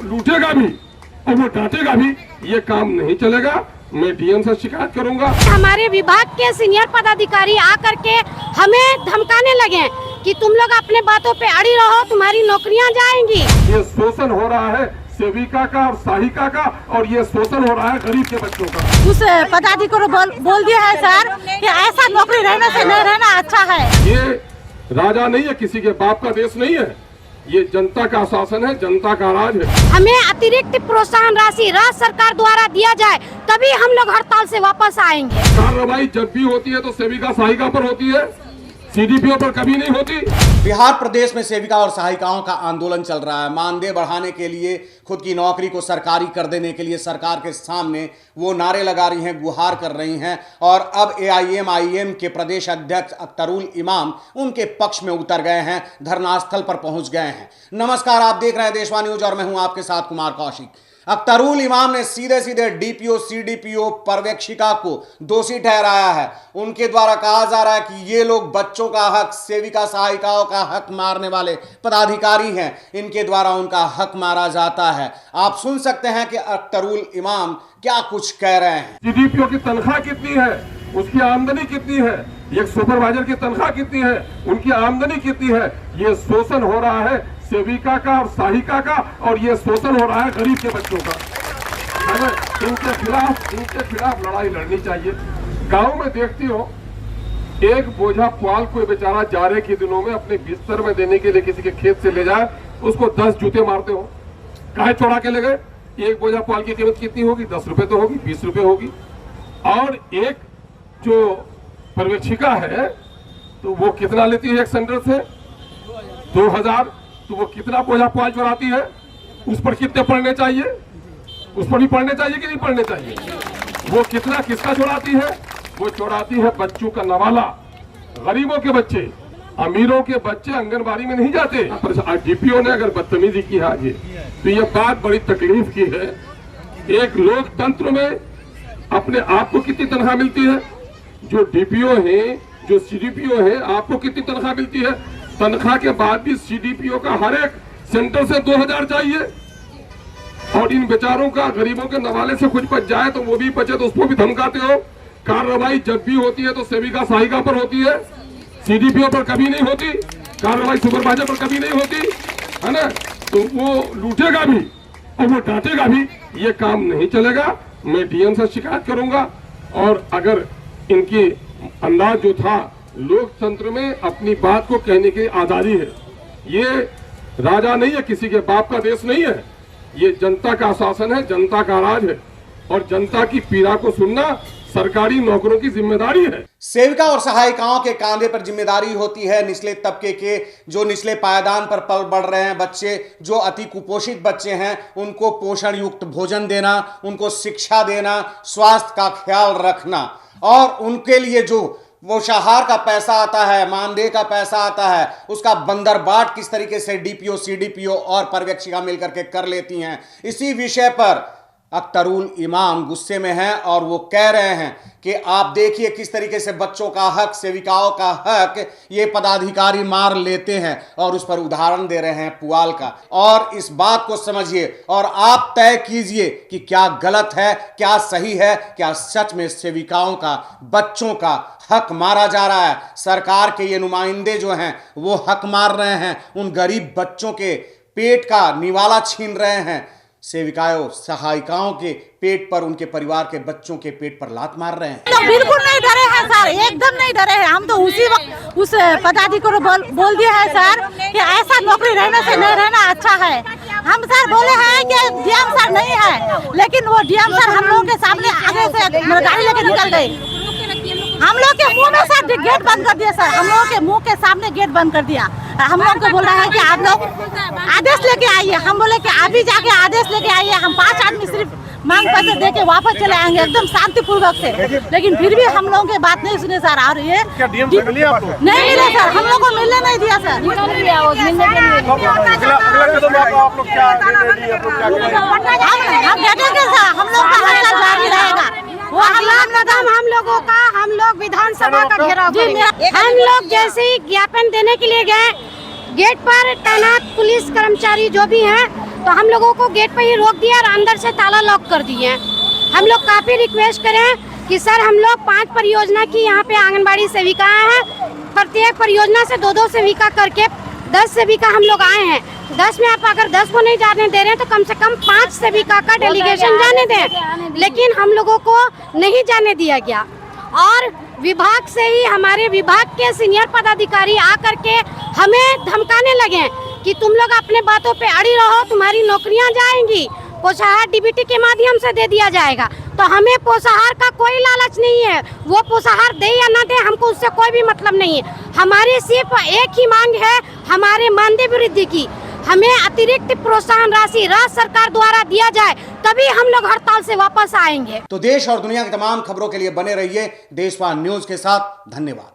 लूटेगा भी और वो डांटेगा भी, ये काम नहीं चलेगा। मैं डीएम से शिकायत करूंगा। हमारे विभाग के सीनियर पदाधिकारी आकर के हमें धमकाने लगे कि तुम लोग अपने बातों पे अड़ी रहो, तुम्हारी नौकरियां जाएंगी। ये शोषण हो रहा है सेविका का और सहायिका का, और ये शोषण हो रहा है गरीब के बच्चों का। उस पदाधिकारी को बोल दिया है सर कि ऐसा नौकरी रहने से नहीं रहना अच्छा है। ये राजा नहीं है, किसी के बाप का देश नहीं है, ये जनता का शासन है, जनता का राज है। हमें अतिरिक्त प्रोत्साहन राशि राज्य सरकार द्वारा दिया जाए, तभी हम लोग हड़ताल से वापस आएंगे। कार्रवाई जब भी होती है तो सेविका सहायिका पर होती है, सीडीपीओ पर कभी नहीं होती। बिहार प्रदेश में सेविका और सहायिकाओं का आंदोलन चल रहा है। मानदेय बढ़ाने के लिए, खुद की नौकरी को सरकारी कर देने के लिए सरकार के सामने वो नारे लगा रही हैं, गुहार कर रही हैं। और अब AIM के प्रदेश अध्यक्ष अख्तरुल इमाम उनके पक्ष में उतर गए हैं, धरनास्थल पर पहुंच गए हैं। नमस्कार, आप देख रहे हैं देशवा न्यूज और मैं हूं आपके साथ कुमार कौशिक। अख्तरुल इमाम ने सीधे सीधे DPO CDPO पर्यवेक्षिका को दोषी ठहराया है। उनके द्वारा कहा जा रहा है कि ये लोग बच्चों का हक, सेविका सहायिकाओं का हक मारने वाले पदाधिकारी हैं, इनके द्वारा उनका हक मारा जाता है। आप सुन सकते हैं कि अख्तरुल इमाम क्या कुछ कह रहे हैं। CDPO की तनख्वाह कितनी है, उसकी आमदनी कितनी है, एक सुपरवाइजर की तनख्वाह कितनी है, उनकी आमदनी कितनी है। ये शोषण हो रहा है सेविका का और सहायिका का, और ये शोषण हो रहा है गरीब के बच्चों का। हमें इनके खिलाफ लड़ाई लड़नी चाहिए। गांव में देखती हो, एक बोझा पुआल कोई बेचारा जाड़े के दिनों में अपने बिस्तर में देने के लिए किसी के खेत से ले जाए, उसको 10 जूते मारते हो। काहे चौड़ा के ले गए? एक बोझा पुआल की कीमत कितनी होगी? 10 रुपए तो होगी, 20 रुपए होगी। और एक जो पर्यवेक्षिका है तो वो कितना लेती है एक सेंटर से? 2000। तो वो कितना बोझा पुआल चुराती है? उस पर कितने पढ़ने चाहिए? उस पर भी पढ़ने चाहिए कि नहीं पढ़ने चाहिए? वो कितना किसका चुराती है? वो चुराती है बच्चों का नवाला। गरीबों के बच्चे, अमीरों के बच्चे आंगनबाड़ी में नहीं जाते। DPO ने अगर बदतमीजी की है आगे, तो ये बात बड़ी तकलीफ की है। एक लोकतंत्र में अपने आप को कितनी तनख्वाह मिलती है? जो DPO है, जो CDPO है, आपको कितनी तनख्वाह मिलती है? तनख्वाह के बाद भी CDPO का हर एक सेंटर से 2000 चाहिए। और इन बेचारों का, गरीबों के नवाले से कुछ बच जाए तो वो भी बचे तो उसको भी धमकाते हो। कार्रवाई जब भी होती है तो सेविका सहायिका पर होती है, CDPO पर कभी नहीं होती। कार्रवाई सुपरवाइजर पर कभी नहीं होती, है ना? तो वो लूटेगा भी और वो डांटेगा भी, ये काम नहीं चलेगा। मैं डीएम से शिकायत करूंगा। और अगर इनकी अंदाज जो था, लोकतंत्र में अपनी बात को कहने की आजादी है, ये राजा नहीं है, किसी के बाप का देश नहीं है, ये जनता का शासन है, जनता का राज है। और जनता की पीड़ा को सुनना सरकारी नौकरों की जिम्मेदारी है। सेविका और सहायिकाओं के कांधे पर जिम्मेदारी होती है निचले तबके के, जो निचले पायदान पर पल बढ़ रहे हैं बच्चे, जो अति कुपोषित बच्चे हैं, उनको पोषण युक्त भोजन देना, उनको शिक्षा देना, स्वास्थ्य का ख्याल रखना। और उनके लिए जो पोषाहार का पैसा आता है, मानदेय का पैसा आता है, उसका बंदरबाट किस तरीके से DPO CDPO और पर्यवेक्षिका मिलकर के कर लेती हैं। इसी विषय पर अख्तरुल इमाम गुस्से में हैं और वो कह रहे हैं कि आप देखिए किस तरीके से बच्चों का हक, सेविकाओं का हक ये पदाधिकारी मार लेते हैं, और उस पर उदाहरण दे रहे हैं पुआल का। और इस बात को समझिए और आप तय कीजिए कि क्या गलत है, क्या सही है, क्या सच में सेविकाओं का, बच्चों का हक मारा जा रहा है। सरकार के ये नुमाइंदे जो हैं वो हक मार रहे हैं, उन गरीब बच्चों के पेट का निवाला छीन रहे हैं। सेविकाओं सहायिकाओं के पेट पर, उनके परिवार के बच्चों के पेट पर लात मार रहे हैं। तो बिल्कुल नहीं डरे हैं सर, एकदम नहीं डरे हैं। हम तो उसी वक्त उस पदाधिकारी को बोल दिया है सर कि ऐसा नौकरी रहने से नहीं रहना अच्छा है। हम सर बोले हैं कि DM सर नहीं है, लेकिन वो DM सर हम लोगों के सामने आगे से गाड़ी लेके निकल गए। हम लोग के मुंह में सर गेट बंद कर दिया सर, हम लोगों के मुंह के सामने गेट बंद कर दिया। हम लोग को बोल रहा है कि आप लोग आदेश लेके आइए। हम बोले कि अभी जाके आदेश लेके आइए, हम 5 आदमी सिर्फ मांग पत्र दे के वापस चले आएंगे एकदम शांतिपूर्वक से। लेकिन फिर भी हम लोगों की बात नहीं सुने सर। और ये क्या DM से मिली आपको? नहीं मिले सर, हम लोग को मिलने नहीं दिया सर। हम डटेंगे सर, हम लोग का हड़ताल जारी रहेगा। वो हम लोगों का, हम लोग विधानसभा का घेराव करेंगे। हम लोग जैसे ही ज्ञापन देने के लिए गए, गेट पर तैनात पुलिस कर्मचारी जो भी हैं तो हम लोगों को गेट पे ही रोक दिया और अंदर से ताला लॉक कर दिए। हम लोग काफ़ी रिक्वेस्ट करें कि सर हम लोग 5 परियोजना की यहाँ पे आंगनबाड़ी सेविकाएं हैं, प्रत्येक परियोजना से 2-2 सेविका करके 10 सेविका हम लोग आए हैं। 10 में आप अगर 10 को नहीं जाने दे रहे हैं तो कम से कम 5 सेविका का डेलीगेशन जाने दें, लेकिन हम लोगों को नहीं जाने दिया गया। और विभाग से ही हमारे विभाग के सीनियर पदाधिकारी आकर के हमें धमकाने लगे कि तुम लोग अपने बातों पे अड़ी रहो, तुम्हारी नौकरियां जाएंगी, पोषाहार डीबीटी के माध्यम से दे दिया जाएगा। तो हमें पोषाहार का कोई लालच नहीं है, वो पोषाहार दे या ना दे हमको उससे कोई भी मतलब नहीं है। हमारी सिर्फ एक ही मांग है हमारे मानदेय वृद्धि की। हमें अतिरिक्त प्रोत्साहन राशि राज्य सरकार द्वारा दिया जाए, तभी हम लोग हड़ताल से वापस आएंगे। तो देश और दुनिया की तमाम खबरों के लिए बने रहिए देशवान न्यूज के साथ। धन्यवाद।